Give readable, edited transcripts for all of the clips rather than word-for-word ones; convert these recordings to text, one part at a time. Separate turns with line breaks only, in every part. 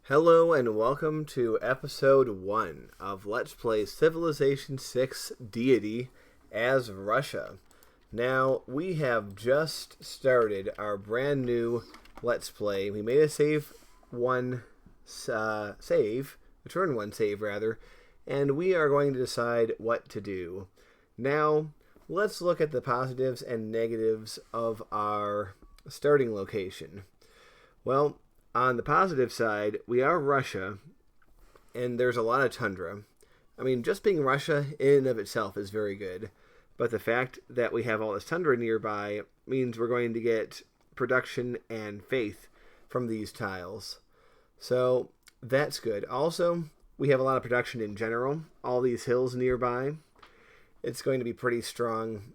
Hello and welcome to episode 1 of Let's Play Civilization VI Deity as Russia. Now, we have just started our brand new Let's Play. We made a return one save rather, and we are going to decide what to do. Now, let's look at the positives and negatives of our starting location. Well, on the positive side, we are Russia, and there's a lot of tundra. I mean, just being Russia in and of itself is very good, but the fact that we have all this tundra nearby means we're going to get production and faith from these tiles. So that's good. Also, we have a lot of production in general. All these hills nearby, it's going to be pretty strong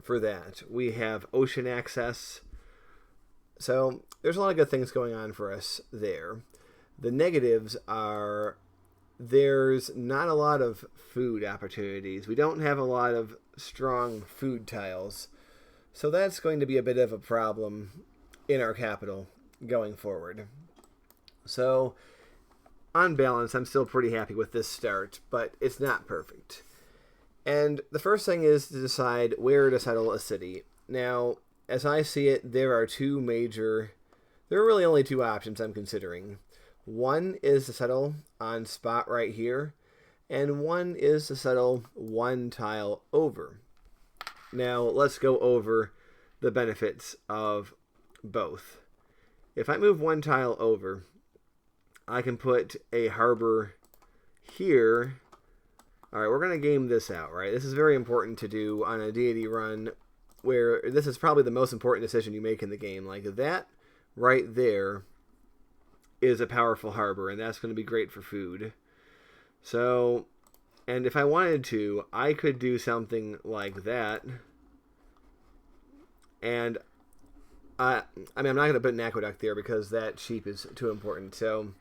for that. We have ocean access. So there's a lot of good things going on for us there. The negatives are there's not a lot of food opportunities. We don't have a lot of strong food tiles. So that's going to be a bit of a problem in our capital going forward. So on balance, I'm still pretty happy with this start, but it's not perfect. And the first thing is to decide where to settle a city. Now, as I see it, there are really only two options I'm considering. One is to settle on spot right here, and one is to settle one tile over. Now, let's go over the benefits of both. If I move one tile over, I can put a harbor here. All right, we're going to game this out, right? This is very important to do on a deity run, where this is probably the most important decision you make in the game. Like that right there is a powerful harbor, and that's going to be great for food. So, and if I wanted to, I could do something like that. And I'm not going to put an aqueduct there because that sheep is too important. So,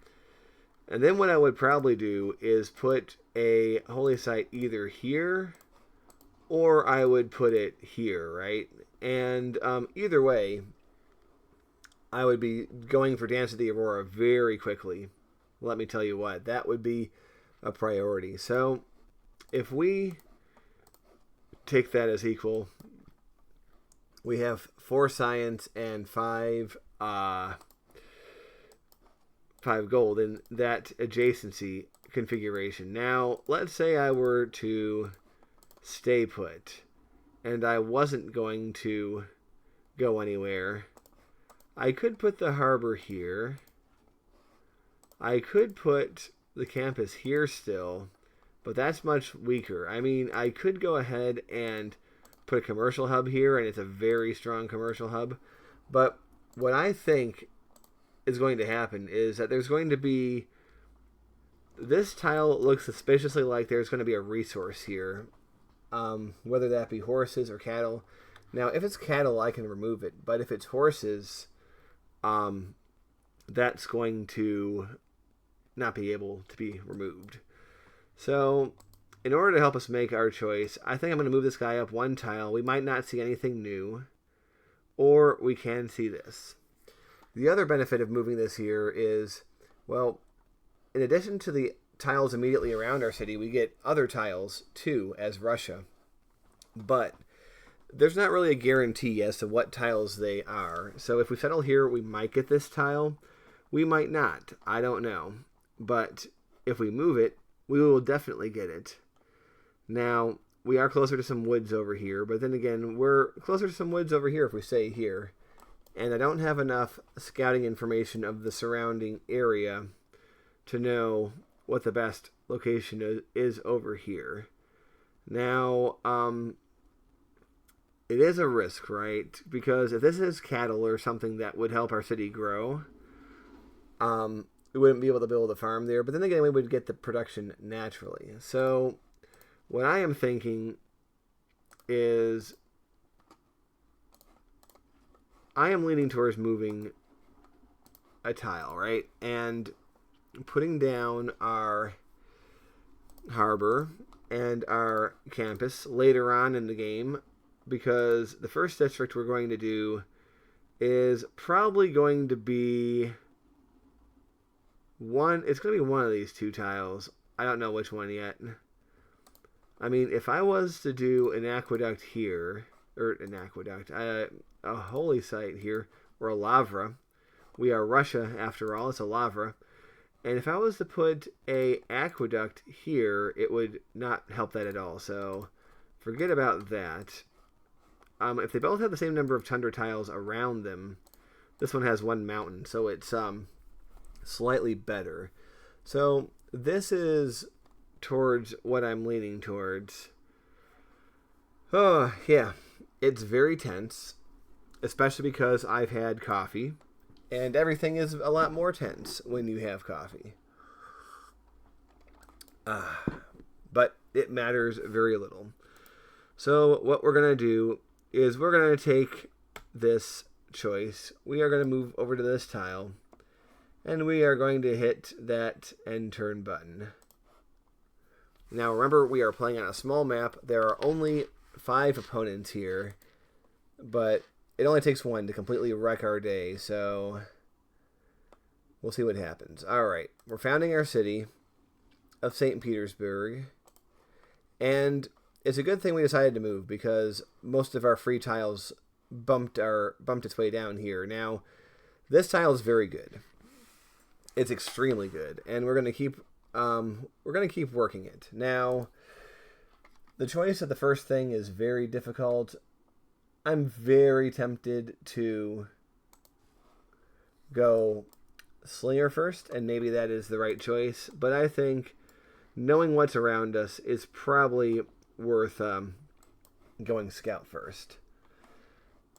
and then what I would probably do is put a holy site either here, or I would put it here, right? And either way, I would be going for Dance of the Aurora very quickly. Let me tell you what, that would be a priority. So if we take that as equal, we have 4 science and 5 gold in that adjacency configuration. Now, let's say I were to stay put and I wasn't going to go anywhere. I could put the harbor here. I could put the campus here still, but that's much weaker. I mean, I could go ahead and put a commercial hub here, and it's a very strong commercial hub. But what I think is going to happen is that there's going to be... This tile looks suspiciously like there's going to be a resource here. Whether that be horses or cattle. Now, if it's cattle, I can remove it. But if it's horses, that's going to not be able to be removed. So, in order to help us make our choice, I think I'm going to move this guy up one tile. We might not see anything new, or we can see this. The other benefit of moving this here is, well, in addition to the tiles immediately around our city, we get other tiles too as Russia. But there's not really a guarantee as to what tiles they are. So if we settle here, we might get this tile. We might not. I don't know. But if we move it, we will definitely get it. Now, we are closer to some woods over here, but then again, we're closer to some woods over here if we stay here. And I don't have enough scouting information of the surrounding area to know what the best location is over here. Now, it is a risk, right? Because if this is cattle or something that would help our city grow, we wouldn't be able to build a farm there. But then again, we would get the production naturally. So what I am thinking is I am leaning towards moving a tile, right? And putting down our harbor and our campus later on in the game, because the first district we're going to do is probably going to be It's going to be one of these two tiles. I don't know which one yet. I mean, if I was to do an aqueduct here, or an aqueduct, a holy site here, or a lavra. We are Russia, after all. It's a lavra. And if I was to put a aqueduct here, it would not help that at all. So forget about that. If they both have the same number of tundra tiles around them, this one has one mountain, so it's slightly better. So this is towards what I'm leaning towards. Oh, yeah. It's very tense, especially because I've had coffee, and everything is a lot more tense when you have coffee. But it matters very little. So what we're going to do is we're going to take this choice. We are going to move over to this tile, and we are going to hit that end turn button. Now remember, we are playing on a small map. There are only 5 opponents here, but it only takes one to completely wreck our day, so we'll see what happens. Alright, we're founding our city of St. Petersburg, and it's a good thing we decided to move because most of our free tiles bumped its way down here. Now, this tile is very good. It's extremely good, and we're going to keep working it. Now, the choice of the first thing is very difficult. I'm very tempted to go Slinger first, and maybe that is the right choice, but I think knowing what's around us is probably worth going Scout first.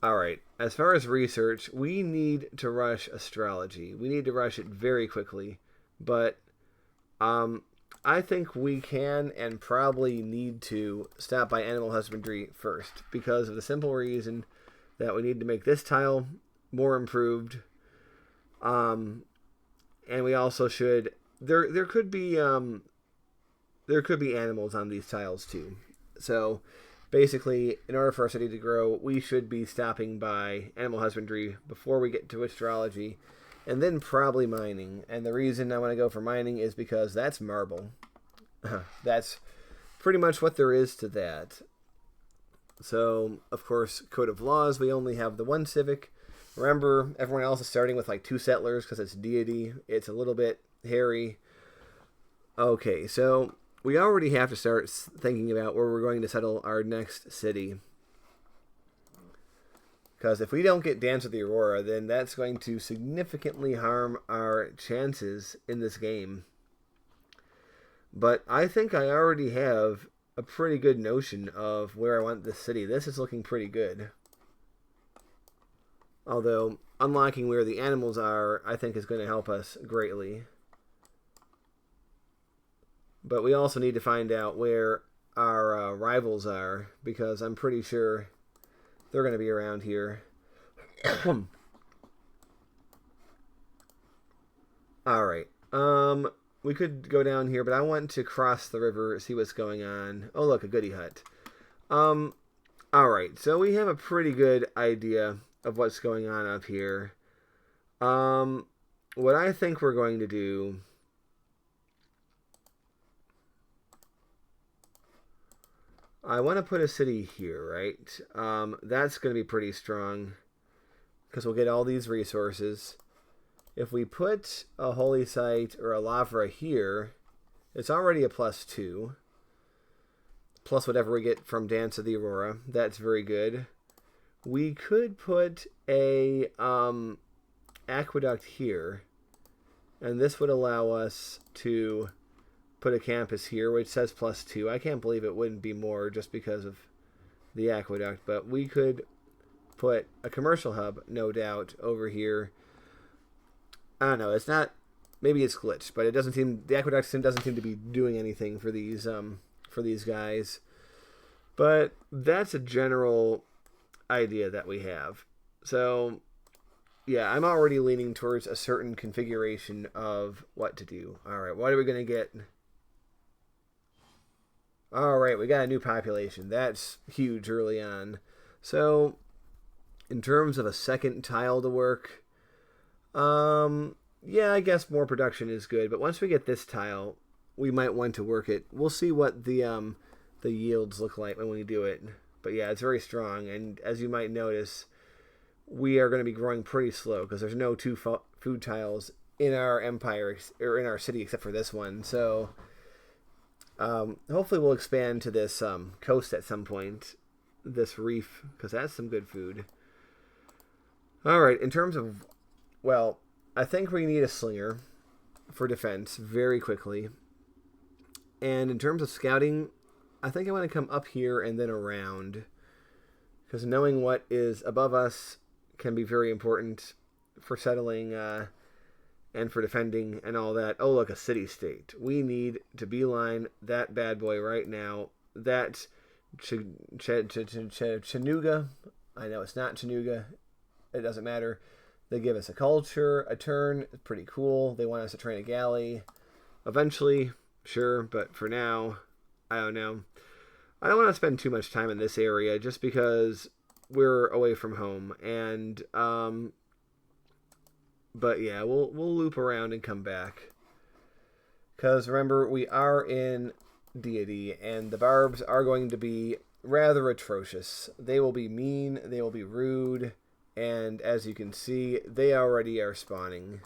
Alright, as far as research, we need to rush astrology. We need to rush it very quickly, but I think we can and probably need to stop by animal husbandry first because of the simple reason that we need to make this tile more improved. And we also should there could be animals on these tiles too. So basically, in order for our city to grow, we should be stopping by animal husbandry before we get to astrology, and then probably mining. And the reason I want to go for mining is because that's marble. That's pretty much what there is to that. So, of course, Code of Laws, we only have the one civic. Remember, everyone else is starting with like 2 settlers because it's Deity. It's a little bit hairy. Okay, so we already have to start thinking about where we're going to settle our next city. Because if we don't get Dance with the Aurora, then that's going to significantly harm our chances in this game. But I think I already have a pretty good notion of where I want this city. This is looking pretty good. Although, unlocking where the animals are, I think is going to help us greatly. But we also need to find out where our rivals are, because I'm pretty sure they're going to be around here. Alright. We could go down here, but I want to cross the river, see what's going on. Oh, look, a goody hut. Alright, so we have a pretty good idea of what's going on up here. What I think we're going to do... I want to put a city here, right? That's going to be pretty strong, because we'll get all these resources. If we put a holy site or a lavra here, it's already a +2. Plus whatever we get from Dance of the Aurora. That's very good. We could put a aqueduct here, and this would allow us to put a campus here, which says +2. I can't believe it wouldn't be more just because of the aqueduct, but we could put a commercial hub, no doubt, over here. I don't know, it's not, maybe it's glitched, but it doesn't seem, the aqueduct doesn't seem to be doing anything for these guys. But that's a general idea that we have. So, yeah, I'm already leaning towards a certain configuration of what to do. Alright, what are we going to get? Alright, we got a new population. That's huge early on. So, in terms of a second tile to work, yeah, I guess more production is good, but once we get this tile, we might want to work it. We'll see what the yields look like when we do it. But yeah, it's very strong, and as you might notice, we are going to be growing pretty slow because there's no two food tiles in our empire or in our city except for this one. So hopefully we'll expand to this coast at some point, this reef, because that's some good food. All right, in terms of, well, I think we need a slinger for defense very quickly. And in terms of scouting, I think I want to come up here and then around, because knowing what is above us can be very important for settling and for defending and all that. Oh, look, a city-state. We need to beeline that bad boy right now. That Chattanooga. I know it's not Chattanooga. It doesn't matter. They give us a culture, a turn. It's pretty cool. They want us to train a galley. Eventually, sure, but for now, I don't know. I don't want to spend too much time in this area just because we're away from home. And, but yeah, we'll loop around and come back. Because remember, we are in Deity, and the barbs are going to be rather atrocious. They will be mean, they will be rude, and as you can see, they already are spawning.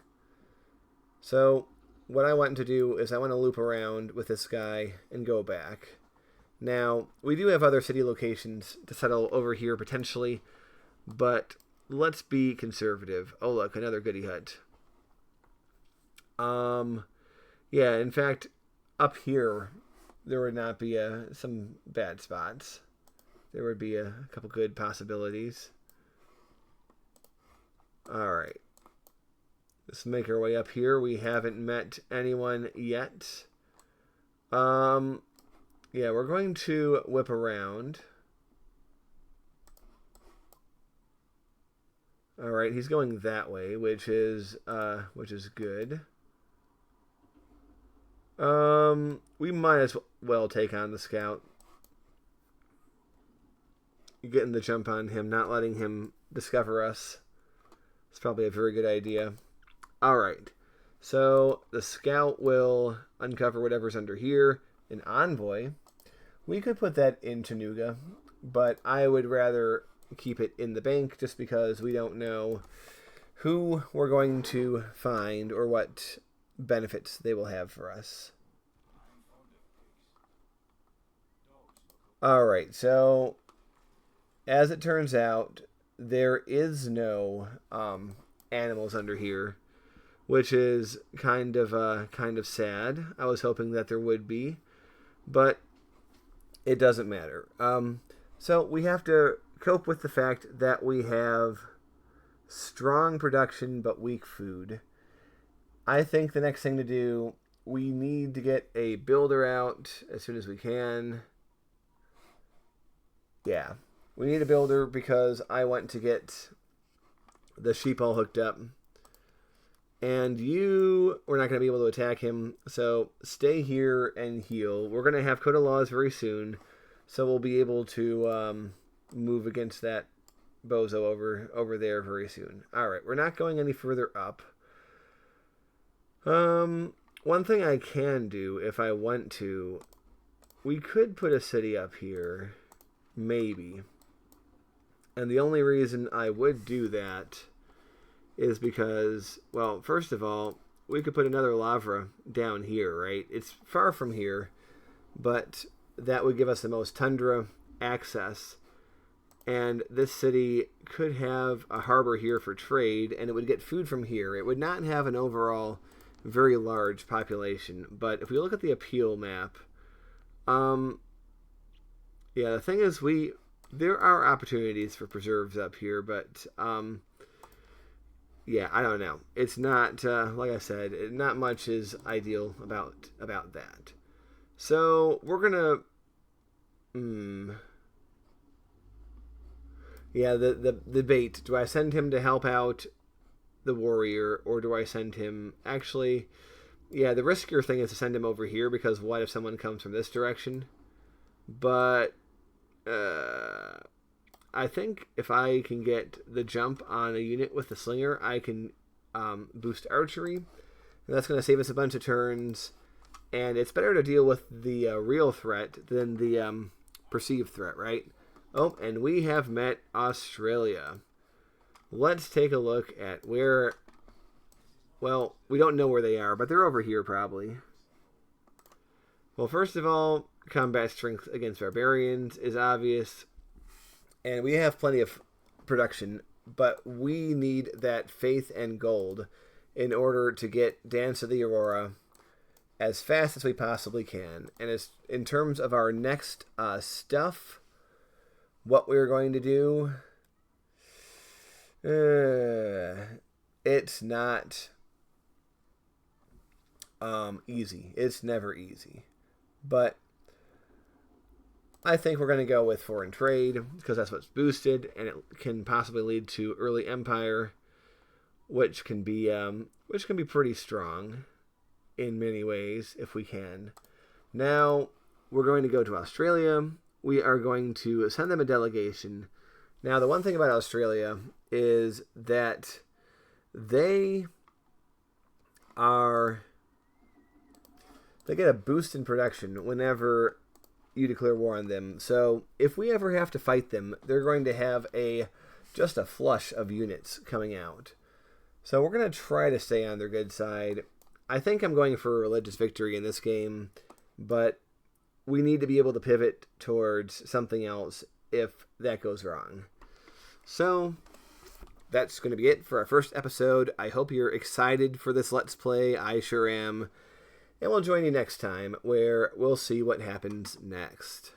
So what I want to do is I want to loop around with this guy and go back. Now, we do have other city locations to settle over here potentially, but let's be conservative. Oh look, another goody hut. Yeah, in fact, up here there would not be some bad spots. There would be a couple good possibilities. Alright. Let's make our way up here. We haven't met anyone yet. Yeah, we're going to whip around. Alright, he's going that way, which is good. We might as well take on the scout. Getting the jump on him, not letting him discover us. It's probably a very good idea. Alright, so the scout will uncover whatever's under here. An envoy. We could put that in Chattanooga, but I would rather keep it in the bank just because we don't know who we're going to find or what benefits they will have for us. Alright, so as it turns out, there is no animals under here, which is kind of sad. I was hoping that there would be, but it doesn't matter. So we have to cope with the fact that we have strong production but weak food. I think the next thing to do, we need to get a builder out as soon as we can. Yeah, we need a builder because I want to get the sheep all hooked up. And we're not going to be able to attack him, so stay here and heal. We're going to have Coda Laws very soon, so we'll be able to move against that bozo over there very soon. Alright, we're not going any further up. One thing I can do, if I want to, we could put a city up here. Maybe. And the only reason I would do that is because, well, first of all, we could put another Lavra down here, right? It's far from here, but that would give us the most tundra access. And this city could have a harbor here for trade, and it would get food from here. It would not have an overall very large population. But if we look at the appeal map, yeah, the thing is there are opportunities for preserves up here, but yeah, I don't know. It's not, like I said, not much is ideal about that. So we're gonna, yeah, the bait. Do I send him to help out the warrior, or do I send him? Actually, yeah, the riskier thing is to send him over here because what if someone comes from this direction? But I think if I can get the jump on a unit with the slinger, I can boost archery. And that's going to save us a bunch of turns. And it's better to deal with the real threat than the perceived threat, right? Oh, and we have met Australia. Let's take a look at where... Well, we don't know where they are, but they're over here probably. Well, first of all, combat strength against barbarians is obvious. And we have plenty of production, but we need that faith and gold in order to get Dance of the Aurora as fast as we possibly can. And as in terms of our next stuff, what we're going to do, it's not easy. It's never easy. But I think we're going to go with foreign trade because that's what's boosted, and it can possibly lead to early empire, which can be pretty strong in many ways if we can. Now we're going to go to Australia. We are going to send them a delegation. Now the one thing about Australia is that they get a boost in production whenever you declare war on them. So if we ever have to fight them, they're going to have just a flush of units coming out. So we're going to try to stay on their good side. I think I'm going for a religious victory in this game, but we need to be able to pivot towards something else if that goes wrong. So that's going to be it for our first episode. I hope you're excited for this Let's Play. I sure am. And we'll join you next time where we'll see what happens next.